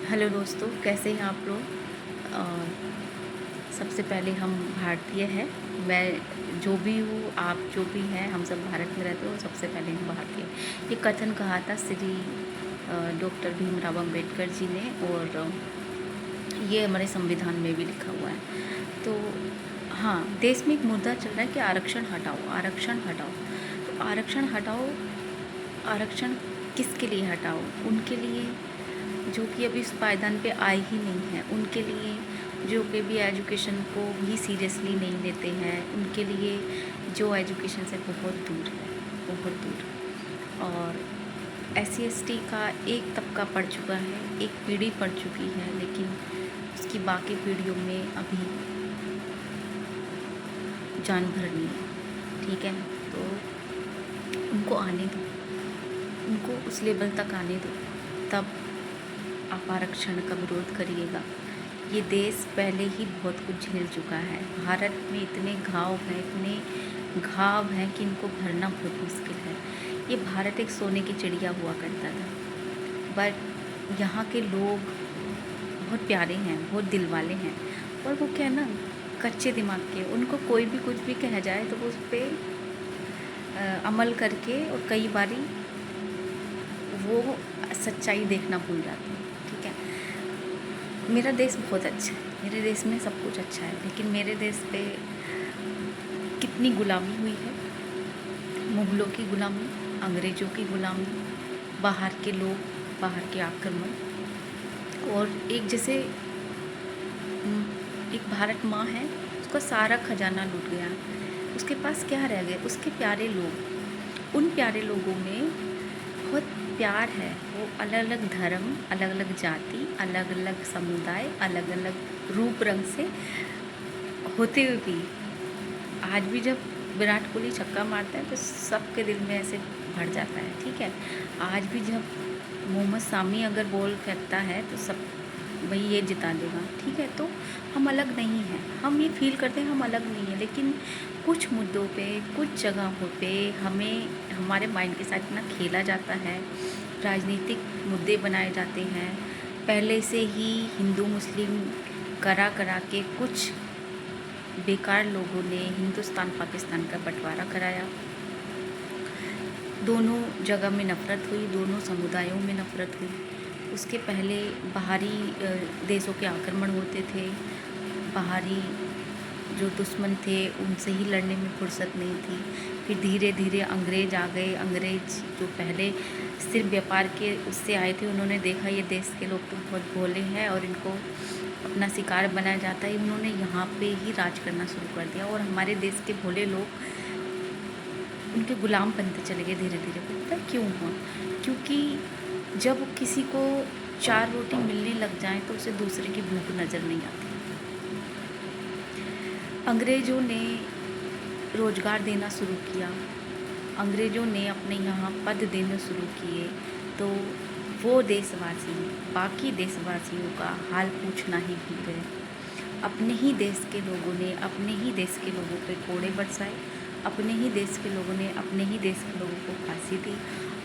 Hello दोस्तों, कैसे हैं आप लोग। अ, सबसे पहले हम भारतीय हैं। मैं जो भी हूँ, आप जो भी हैं, हम सब भारत में रहते हो। सबसे पहले हम भारतीय। ये कथन कहा था श्री डॉक्टर भीमराव अंबेडकर जी ने, और ये हमारे संविधान में भी लिखा हुआ है। तो हाँ, देश में एक मुद्दा चल रहा है कि आरक्षण हटाओ, आरक्षण हटाओ। तो आरक्षण हटाओ, आरक्षण किसके लिए हटाओ? उनके लिए जो कि अभी उस पायदान पे आए ही नहीं हैं, उनके लिए जो कि भी एजुकेशन को भी सीरियसली नहीं लेते हैं, उनके लिए जो एजुकेशन से बहुत दूर है, बहुत दूर। और SC ST का एक तबका पढ़ चुका है, एक पीढ़ी पढ़ चुकी है, लेकिन उसकी बाकी पीढ़ियों में अभी जान भर नहीं है। ठीक है, तो उनको आने दो, उनको उस लेवल तक आने दो, तब आप आरक्षण का विरोध करिएगा। ये देश पहले ही बहुत कुछ झेल चुका है। भारत में इतने घाव हैं, इतने घाव हैं कि इनको भरना बहुत मुश्किल है। ये भारत एक सोने की चिड़िया हुआ करता था, बट यहाँ के लोग बहुत प्यारे हैं, बहुत दिल वाले हैं। और वो क्या है ना, कच्चे दिमाग के, उनको कोई भी कुछ भी कहा जाए तो वो उस पर अमल करके, और कई बारी वो सच्चाई देखना भूल जाते हैं। ठीक है, मेरा देश बहुत अच्छा है, मेरे देश में सब कुछ अच्छा है, लेकिन मेरे देश पे कितनी गुलामी हुई है। मुग़लों की गुलामी, अंग्रेज़ों की गुलामी, बाहर के लोग, बाहर के आक्रमण। और एक जैसे एक भारत माँ है, उसका सारा खजाना लूट गया, उसके पास क्या रह गया? उसके प्यारे लोग। उन प्यारे लोगों में बहुत प्यार है। वो अलग अलग धर्म, अलग अलग जाति, अलग अलग समुदाय, अलग अलग रूप रंग से होते हुए भी आज भी जब विराट कोहली छक्का मारता है तो सबके दिल में ऐसे भर जाता है। ठीक है, आज भी जब मोहम्मद सामी अगर बॉल फेंकता है तो सब भाई ये जिता देगा। ठीक है, तो हम अलग नहीं हैं, हम ये फील करते हैं हम अलग नहीं हैं, लेकिन कुछ मुद्दों पे, कुछ जगहों पे हमें हमारे माइंड के साथ इतना खेला जाता है, राजनीतिक मुद्दे बनाए जाते हैं। पहले से ही हिंदू मुस्लिम करा करा के कुछ बेकार लोगों ने हिंदुस्तान पाकिस्तान का बंटवारा कराया। दोनों जगह में नफ़रत हुई, दोनों समुदायों में नफ़रत हुई। उसके पहले बाहरी देशों के आक्रमण होते थे, बाहरी जो दुश्मन थे उनसे ही लड़ने में फुर्सत नहीं थी। फिर धीरे धीरे अंग्रेज़ आ गए। अंग्रेज़ जो पहले सिर्फ व्यापार के उससे आए थे, उन्होंने देखा ये देश के लोग तो बहुत भोले हैं और इनको अपना शिकार बनाया जाता है, उन्होंने यहाँ पे ही राज करना शुरू कर दिया। और हमारे देश के भोले लोग उनके गुलाम बनते चले गए धीरे धीरे। पता है क्यों हुआ? क्योंकि जब किसी को 4 रोटी मिलने लग जाए तो उसे दूसरे की भूख नज़र नहीं आती। अंग्रेज़ों ने रोज़गार देना शुरू किया, अंग्रेज़ों ने अपने यहाँ पद देने शुरू किए, तो वो देशवासी बाकी देशवासियों का हाल पूछना ही भूल गए। अपने ही देश के लोगों ने अपने ही देश के लोगों पे कोड़े बरसाए, अपने ही देश के लोगों ने अपने ही देश के लोगों को फांसी दी।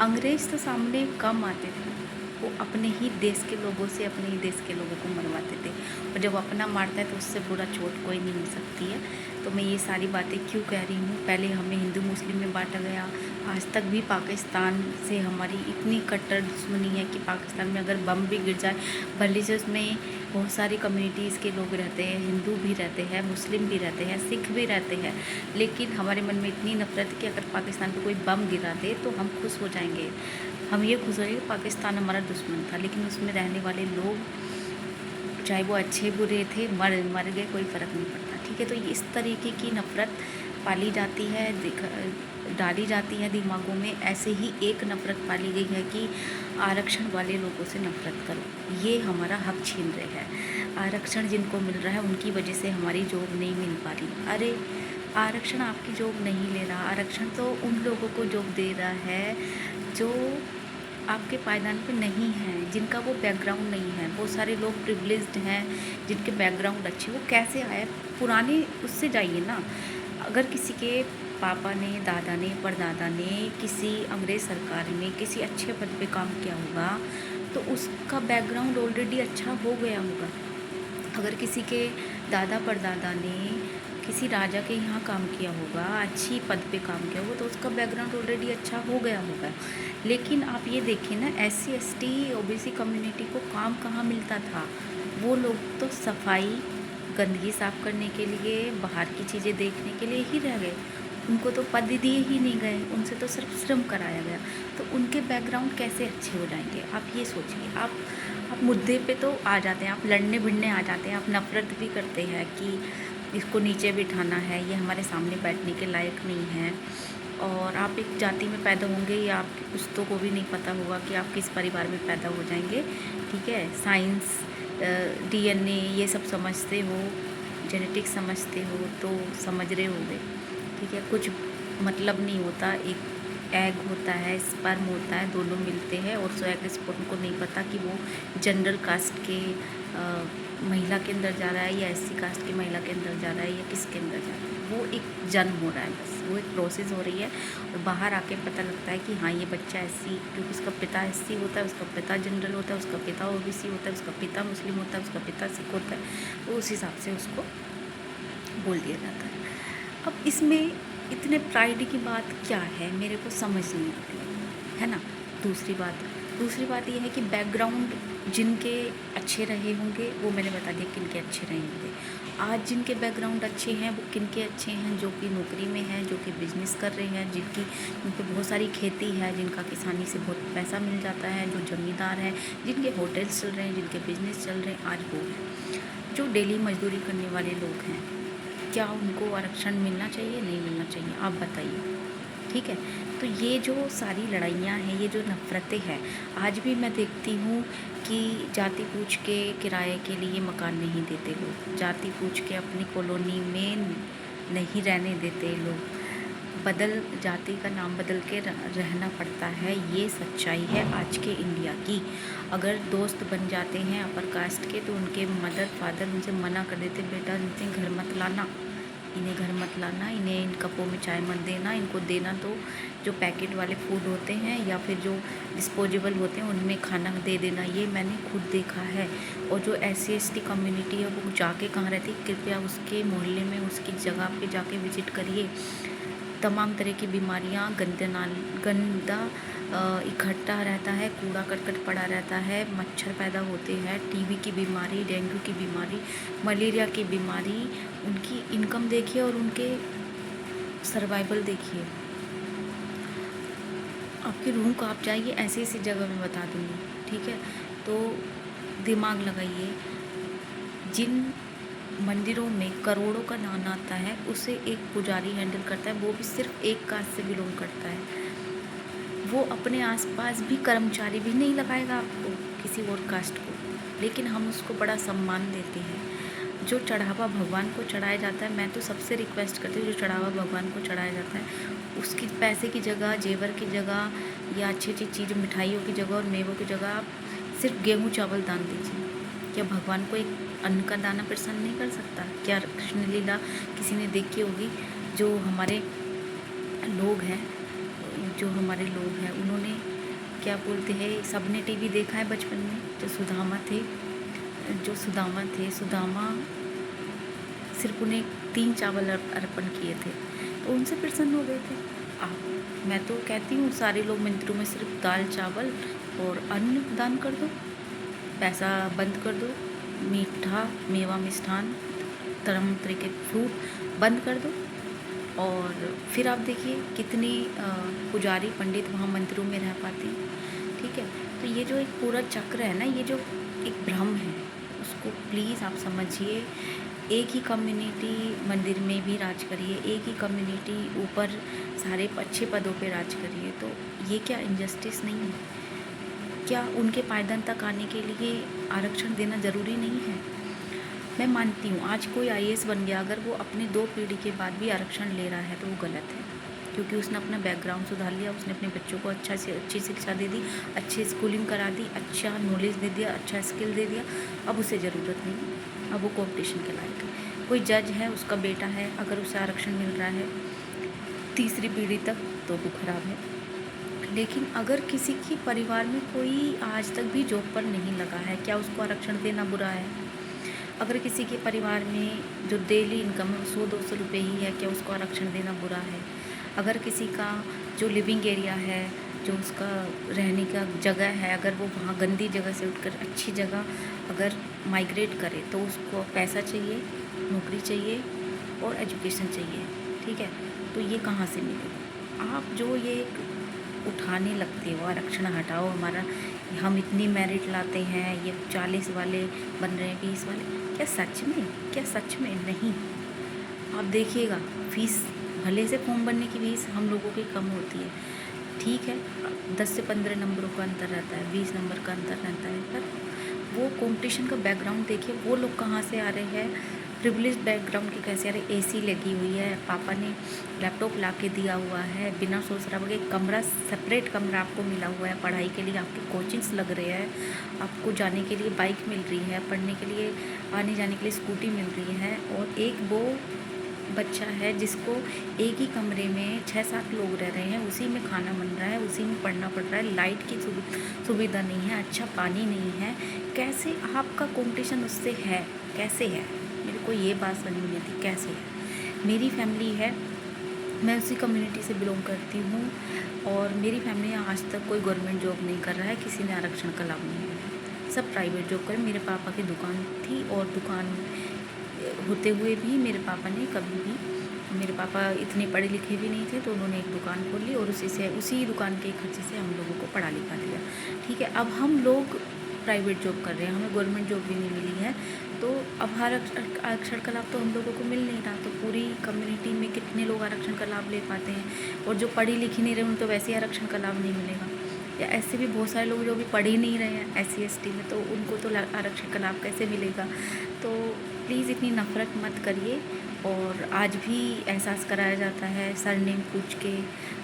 अंग्रेज़ तो सामने कम आते थे, वो अपने ही देश के लोगों से अपने ही देश के लोगों को मरवाते थे। और जब अपना मारता है तो उससे बुरा चोट कोई नहीं मिल सकती है। तो मैं ये सारी बातें क्यों कह रही हूँ? पहले हमें हिंदू मुस्लिम में बांटा गया, आज तक भी पाकिस्तान से हमारी इतनी कट्टर दुश्मनी है कि पाकिस्तान में अगर बम भी गिर जाए, भले से उसमें बहुत सारी कम्युनिटीज़ के लोग रहते हैं, हिंदू भी रहते हैं, मुस्लिम भी रहते हैं, सिख भी रहते हैं, लेकिन हमारे मन में इतनी नफ़रत कि अगर पाकिस्तान पे कोई बम गिरा दे तो हम खुश हो जाएंगे। हम ये खुश हो जाएंगे पाकिस्तान हमारा दुश्मन था, लेकिन उसमें रहने वाले लोग चाहे वो अच्छे बुरे थे, मर गए, कोई फ़र्क नहीं पड़ता। ठीक है, तो इस तरीके की नफ़रत पाली जाती है, डाली जाती है दिमागों में। ऐसे ही एक नफ़रत पाली गई है कि आरक्षण वाले लोगों से नफ़रत करो, ये हमारा हक छीन रहे हैं। आरक्षण जिनको मिल रहा है उनकी वजह से हमारी जॉब नहीं मिल पा रही। अरे आरक्षण आपकी जॉब नहीं ले रहा, आरक्षण तो उन लोगों को जॉब दे रहा है जो आपके पायदान पे नहीं हैं, जिनका वो बैकग्राउंड नहीं है। बहुत सारे लोग प्रिविलेज्ड हैं जिनके बैकग्राउंड अच्छे, वो कैसे आए? पुराने उससे जाइए ना। अगर किसी के पापा ने, दादा ने, परदादा ने किसी अंग्रेज़ सरकार में किसी अच्छे पद पे काम किया होगा तो उसका बैकग्राउंड ऑलरेडी अच्छा हो गया होगा। अगर किसी के दादा परदादा ने किसी राजा के यहाँ काम किया होगा, अच्छी पद पे काम किया होगा, तो उसका बैकग्राउंड ऑलरेडी अच्छा हो गया होगा। लेकिन आप ये देखिए ना, SC ST OBC कम्युनिटी को काम कहाँ मिलता था? वो लोग तो सफाई, गंदगी साफ करने के लिए, बाहर की चीज़ें देखने के लिए ही रह गए। उनको तो पद दिए ही नहीं गए, उनसे तो सिर्फ श्रम कराया गया। तो उनके बैकग्राउंड कैसे अच्छे हो जाएंगे? आप ये सोचिए। आप मुद्दे पे तो आ जाते हैं, आप लड़ने भिड़ने आ जाते हैं, आप नफ़रत भी करते हैं कि इसको नीचे बिठाना है, ये हमारे सामने बैठने के लायक नहीं है। और आप एक जाति में पैदा होंगे, या आपके पुश्तों को भी नहीं पता होगा कि आप किस परिवार में पैदा हो जाएंगे। ठीक है, साइंस, DNA ये सब समझते हो, जेनेटिक्स समझते हो तो समझ रहे होगे। ठीक है, कुछ मतलब नहीं होता। एक एग होता है, स्पर्म होता है, दोनों मिलते हैं, और उस एग स्पर्म को नहीं पता कि वो जनरल कास्ट के महिला के अंदर जा रहा है, या SC कास्ट की महिला के अंदर जा रहा है, या किसके अंदर जा रहा है। वो एक जन्म हो रहा है, बस वो एक प्रोसेस हो रही है, और बाहर आके पता लगता है कि हाँ ये बच्चा SC, क्योंकि उसका पिता SC होता है, उसका पिता जनरल होता है, उसका पिता OBC होता है, उसका पिता मुस्लिम होता है, उसका पिता सिख होता है, तो उस हिसाब से उसको बोल दिया जाता है। अब इसमें इतने प्राइड की बात क्या है, मेरे को समझ नहीं आती है ना। दूसरी बात ये है कि बैकग्राउंड जिनके अच्छे रहे होंगे, वो मैंने बता दिया किनके अच्छे रहे होंगे। आज जिनके बैकग्राउंड अच्छे हैं वो किनके अच्छे हैं? जो कि नौकरी में हैं, जो कि बिजनेस कर रहे हैं, जिनकी बहुत सारी खेती है, जिनका किसानी से बहुत पैसा मिल जाता है, जो जमींदार हैं, जिनके होटल्स चल रहे हैं, जिनके बिजनेस चल रहे हैं, आज वो हैं। जो डेली मजदूरी करने वाले लोग हैं, क्या उनको आरक्षण मिलना चाहिए? नहीं मिलना चाहिए? आप बताइए। ठीक है, तो ये जो सारी लड़ाइयाँ हैं, ये जो नफ़रतें हैं, आज भी मैं देखती हूँ कि जाति पूछ के किराए के लिए मकान नहीं देते लोग, जाति पूछ के अपनी कॉलोनी में नहीं रहने देते लोग, जाति का नाम बदल के रहना पड़ता है। ये सच्चाई है आज के इंडिया की। अगर दोस्त बन जाते हैं अपर कास्ट के, तो उनके मदर फादर उनसे मना कर देते, बेटा इनसे घर मत लाना, इन्हें घर मत लाना, इन्हें इन कपों में चाय मत देना, इनको देना तो जो पैकेट वाले फूड होते हैं या फिर जो डिस्पोजेबल होते हैं उनमें खाना दे देना। ये मैंने खुद देखा है। और जो SC ST कम्युनिटी है वो जाके कहाँ रहती, कृपया उसके मोहल्ले में, उसकी जगह पे जाके विजिट करिए। तमाम तरह की बीमारियाँ, गंदा इकट्ठा रहता है, कूड़ा करकट पड़ा रहता है, मच्छर पैदा होते हैं, TB की बीमारी, डेंगू की बीमारी, मलेरिया की बीमारी। उनकी इनकम देखिए और उनके सर्वाइवल देखिए। आपकी रूह को आप जाइए, ऐसी ऐसी जगह मैं बता दूँगी। ठीक है, तो दिमाग लगाइए। जिन मंदिरों में करोड़ों का दान आता है, उसे एक पुजारी हैंडल करता है, वो भी सिर्फ एक कास्ट से बिलोंग करता है। वो अपने आसपास भी कर्मचारी भी नहीं लगाएगा आपको, किसी और कास्ट को, लेकिन हम उसको बड़ा सम्मान देते हैं। जो चढ़ावा भगवान को चढ़ाया जाता है, मैं तो सबसे रिक्वेस्ट करती हूँ, जो चढ़ावा भगवान को चढ़ाया जाता है उसकी पैसे की जगह, जेवर की जगह, या अच्छी अच्छी चीज़, मिठाइयों की जगह और मेवों की जगह आप सिर्फ गेहूँ चावल दान दीजिए। क्या भगवान को एक अन्न का दाना प्रसन्न नहीं कर सकता? क्या कृष्ण लीला किसी ने देखी होगी? जो हमारे लोग हैं, उन्होंने क्या बोलते हैं, सबने टीवी देखा है बचपन में, जो सुदामा सिर्फ उन्हें 3 चावल अर्पण किए थे, तो उनसे प्रसन्न हो गए थे। मैं तो कहती हूँ सारे लोग मंदिरों में सिर्फ दाल चावल और अन्न दान कर दो, पैसा बंद कर दो, मीठा मेवा मिष्ठान तमाम तरह के फ्रूट बंद कर दो, और फिर आप देखिए कितने पुजारी पंडित वहाँ मंदिरों में रह पाते हैं। ठीक है, तो ये जो एक पूरा चक्र है ना, ये जो एक भ्रम है, उसको प्लीज़ आप समझिए। एक ही कम्युनिटी मंदिर में भी राज करिए, एक ही कम्युनिटी ऊपर सारे अच्छे पदों पे राज करिए, तो ये क्या इनजस्टिस नहीं है? क्या उनके पायदान तक आने के लिए आरक्षण देना ज़रूरी नहीं है? मैं मानती हूँ आज कोई IAS बन गया, अगर वो अपने 2 पीढ़ी के बाद भी आरक्षण ले रहा है तो वो गलत है, क्योंकि उसने अपना बैकग्राउंड सुधार लिया, उसने अपने बच्चों को अच्छा से अच्छी शिक्षा दे दी, अच्छी स्कूलिंग करा दी, अच्छा नॉलेज दे दिया, अच्छा स्किल दे दिया। अब उसे ज़रूरत नहीं, अब वो कॉम्पिटिशन के लायक है। कोई जज है, उसका बेटा है, अगर उसे आरक्षण मिल रहा है 3री पीढ़ी तक, तो वो खराब है। लेकिन अगर किसी के परिवार में कोई आज तक भी जॉब पर नहीं लगा है, क्या उसको आरक्षण देना बुरा है? अगर किसी के परिवार में जो डेली इनकम है 100-200 रुपये ही है, क्या उसको आरक्षण देना बुरा है? अगर किसी का जो लिविंग एरिया है, जो उसका रहने का जगह है, अगर वो वहाँ गंदी जगह से उठकर अच्छी जगह अगर माइग्रेट करे तो उसको पैसा चाहिए, नौकरी चाहिए और एजुकेशन चाहिए, ठीक है? तो ये कहाँ से मिलेगा? आप जो ये उठाने लगते हो आरक्षण हटाओ हमारा, हम इतनी मेरिट लाते हैं, ये 40 वाले बन रहे हैं 20 वाले, क्या सच में? क्या सच में? नहीं। आप देखिएगा फीस भले से फॉर्म भरने की फीस हम लोगों की कम होती है, ठीक है, 10 से 15 नंबरों का अंतर रहता है, 20 नंबर का अंतर रहता है, पर वो कंपटीशन का बैकग्राउंड देखिए, वो लोग कहाँ से आ रहे हैं, प्रिविलेज बैकग्राउंड के कैसे आ रहे। एसी लगी हुई है, पापा ने लैपटॉप ला के दिया हुआ है, बिना सोच रहा के कमरा, सेपरेट कमरा आपको मिला हुआ है, पढ़ाई के लिए आपके कोचिंग्स लग रहे हैं, आपको जाने के लिए बाइक मिल रही है, पढ़ने के लिए आने जाने के लिए स्कूटी मिल रही है, और एक वो बच्चा है जिसको एक ही कमरे में 6-7 लोग रह रहे हैं, उसी में खाना बन रहा है, उसी में पढ़ना पड़ रहा है, लाइट की सुविधा नहीं है, अच्छा पानी नहीं है, कैसे आपका कंपटीशन उससे है? कैसे है? मेरे को ये बात समझ नहीं आती कैसे है। मेरी फैमिली है, मैं उसी कम्युनिटी से बिलोंग करती हूँ, और मेरी फैमिली में आज तक कोई गवर्नमेंट जॉब नहीं कर रहा है, किसी ने आरक्षण का लाभ नहीं लिया, सब प्राइवेट जॉब करें। मेरे पापा की दुकान थी, और दुकान होते हुए भी मेरे पापा ने कभी भी, मेरे पापा इतने पढ़े लिखे भी नहीं थे, तो उन्होंने एक दुकान खोल ली और उसी दुकान के खर्चे से हम लोगों को पढ़ा लिखा दिया, ठीक है। अब हम लोग प्राइवेट जॉब कर रहे हैं, हमें गवर्नमेंट जॉब भी नहीं मिली है, तो अब आरक्षण का लाभ तो हम लोगों को मिल नहीं रहा, तो पूरी कम्युनिटी में कितने लोग आरक्षण का लाभ ले पाते हैं, और जो पढ़ी लिखी नहीं रहे उनको तो वैसे ही आरक्षण का लाभ नहीं मिलेगा। या ऐसे भी बहुत सारे लोग जो भी पढ़ ही नहीं रहे हैं SC ST में, तो उनको तो आरक्षण का लाभ कैसे मिलेगा? तो प्लीज़ इतनी नफ़रत मत करिए। और आज भी एहसास कराया जाता है, सरनेम पूछ के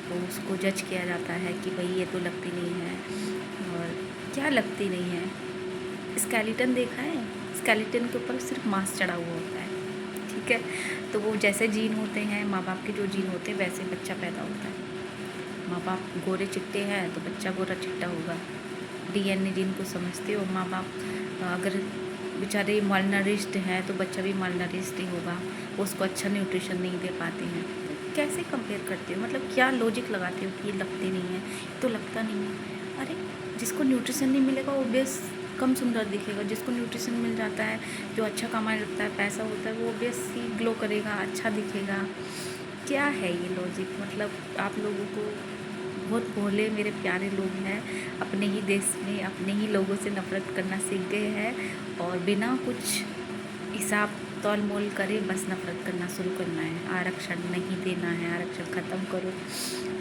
तो उसको जज किया जाता है कि भाई ये तो लगती नहीं है, और क्या लगती नहीं है? स्केलेटन देखा है? स्केलेटन के ऊपर सिर्फ मांस चढ़ा हुआ होता है, ठीक है। तो वो जैसे जीन होते हैं, माँ बाप के जो जीन होते हैं, वैसे बच्चा पैदा होता है। माँ बाप गोरे चिट्टे हैं तो बच्चा गोरा चिट्टा होगा, DNA जिनको समझते हो। माँ बाप अगर बेचारे मालनरिश्ड हैं तो बच्चा भी मालनरिश्ड ही होगा, उसको अच्छा न्यूट्रिशन नहीं दे पाते हैं। तो कैसे कंपेयर करते हो? मतलब क्या लॉजिक लगाते हो कि ये लगते नहीं है, तो लगता नहीं है? अरे जिसको न्यूट्रिशन नहीं मिलेगा वो बेस कम सुंदर दिखेगा, जिसको न्यूट्रिशन मिल जाता है, जो अच्छा कमाने लगता है, पैसा होता है, वो बेस ही ग्लो करेगा, अच्छा दिखेगा। क्या है ये लॉजिक? मतलब आप लोगों को, बहुत भोले मेरे प्यारे लोग हैं, अपने ही देश में अपने ही लोगों से नफ़रत करना सीख गए हैं, और बिना कुछ हिसाब तौल मोल करे बस नफ़रत करना शुरू करना है। आरक्षण नहीं देना है, आरक्षण ख़त्म करो।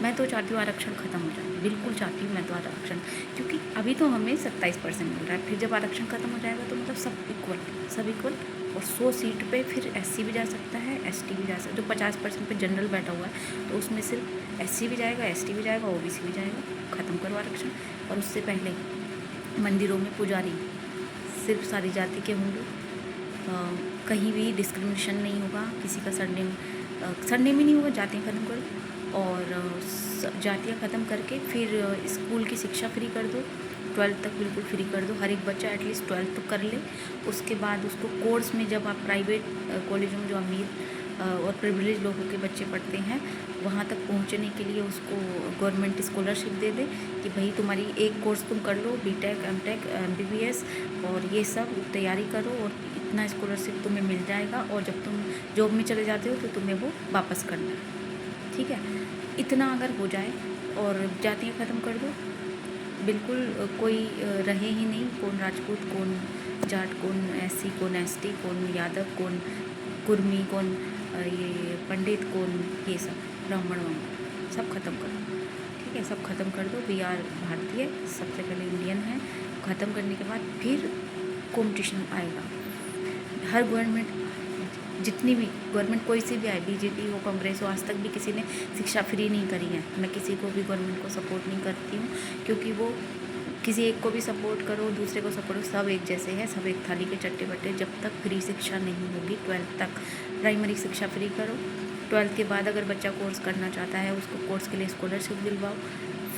मैं तो चाहती हूँ आरक्षण ख़त्म हो जाए, बिल्कुल चाहती हूँ मैं तो आरक्षण, क्योंकि अभी तो हमें 27% मिल रहा है, फिर जब आरक्षण ख़त्म हो जाएगा तो मतलब सब इक्वल, और 100 सीट पे फिर SC भी जा सकता है, ST भी जा सकता है। जो 50% पे जनरल बैठा हुआ है तो उसमें सिर्फ SC भी जाएगा, ST भी जाएगा, OBC भी जाएगा। ख़त्म करो आरक्षण। और उससे पहले मंदिरों में पुजारी सिर्फ सारी जाति के होंगे, कहीं भी डिस्क्रिमिनेशन नहीं होगा, किसी का सरनेम ही नहीं होगा, जातियाँ ख़त्म करो, और जातियाँ ख़त्म करके फिर स्कूल की शिक्षा फ्री कर दो, 12th तक बिल्कुल फ्री कर दो, हर एक बच्चा एटलीस्ट 12th तो कर ले। उसके बाद उसको कोर्स में, जब आप प्राइवेट कॉलेजों में जो अमीर और प्रिविलेज लोगों के बच्चे पढ़ते हैं, वहाँ तक पहुँचने के लिए उसको गवर्नमेंट स्कॉलरशिप दे दे कि भाई तुम्हारी एक कोर्स तुम कर लो, BTech MTech MBBS और ये सब तैयारी करो, और इतना स्कॉलरशिप तुम्हें मिल जाएगा, और जब तुम जॉब में चले जाते हो तो तुम्हें वो वापस करना है, ठीक है। इतना अगर हो जाए और जातियाँ ख़त्म कर दो, बिल्कुल कोई रहे ही नहीं, कौन राजपूत, कौन जाट, कौन SC, कौन ST, कौन यादव, कौन कुर्मी, कौन ये पंडित, कौन ये सब ब्राह्मण वाह्मण, सब ख़त्म कर दो, ठीक है। सब ख़त्म कर दो। We are भारतीय, सबसे पहले इंडियन है। ख़त्म करने के बाद फिर कॉम्पिटिशन आएगा। हर गवर्नमेंट, जितनी भी गवर्नमेंट कोई सी भी आए, BJP हो, कांग्रेस हो, आज तक भी किसी ने शिक्षा फ्री नहीं करी है। मैं किसी को भी गवर्नमेंट को सपोर्ट नहीं करती हूँ, क्योंकि वो किसी एक को भी सपोर्ट करो, दूसरे को सपोर्ट करो, सब एक जैसे हैं, सब एक थाली के चट्टे बट्टे। जब तक फ्री शिक्षा नहीं होगी, 12th तक प्राइमरी शिक्षा फ्री करो, 12th के बाद अगर बच्चा कोर्स करना चाहता है उसको कोर्स के लिए स्कॉलरशिप दिलवाओ,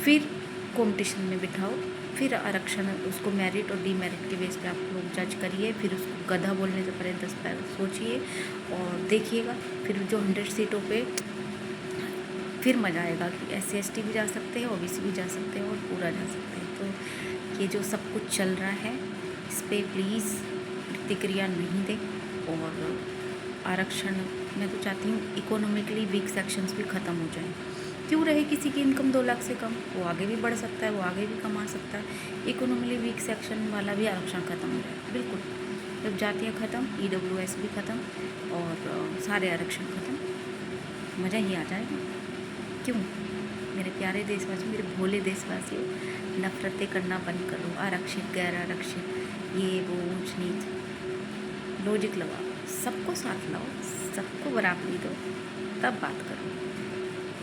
फिर कंपटीशन में बिठाओ, फिर आरक्षण उसको मेरिट और डीमेरिट के बेस पे आप लोग जज करिए, फिर उसको गधा बोलने से पहले 10 बार सोचिए और देखिएगा। फिर जो 100 सीटों पे फिर मज़ा आएगा कि SC ST भी जा सकते हैं, OBC भी जा सकते हैं और पूरा जा सकते हैं। तो ये जो सब कुछ चल रहा है इस पर प्लीज़ प्रतिक्रिया नहीं दें। और आरक्षण मैं तो चाहती हूँ इकोनॉमिकली वीक सेक्शंस भी ख़त्म हो जाएं। क्यों रहे किसी की इनकम 2 लाख से कम, वो आगे भी बढ़ सकता है, वो आगे भी कमा सकता है। इकोनॉमिकली वीक सेक्शन वाला भी आरक्षण ख़त्म हो जाए, बिल्कुल। जब जातियाँ ख़त्म, EWS भी ख़त्म और सारे आरक्षण ख़त्म, मज़ा ही आ जाएगा। क्यों? मेरे प्यारे देशवासियों, मेरे भोले देशवासियों, नफ़रतें करना बंद करो। आरक्षित, गैर आरक्षित, ये वो ऊंच नीच, लॉजिक लगाओ, सबको साथ लाओ, सबको बराबरी दो, तब बात करो,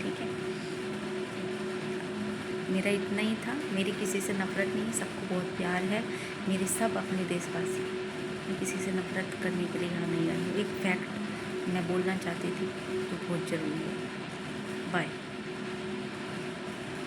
ठीक है। मेरा इतना ही था, मेरी किसी से नफ़रत नहीं, सबको बहुत प्यार है, मेरे सब अपने देशवासी। मैं किसी से नफ़रत करने के लिए यहाँ नहीं आई हूँ। एक फैक्ट मैं बोलना चाहती थी जो बहुत ज़रूरी है। बाय।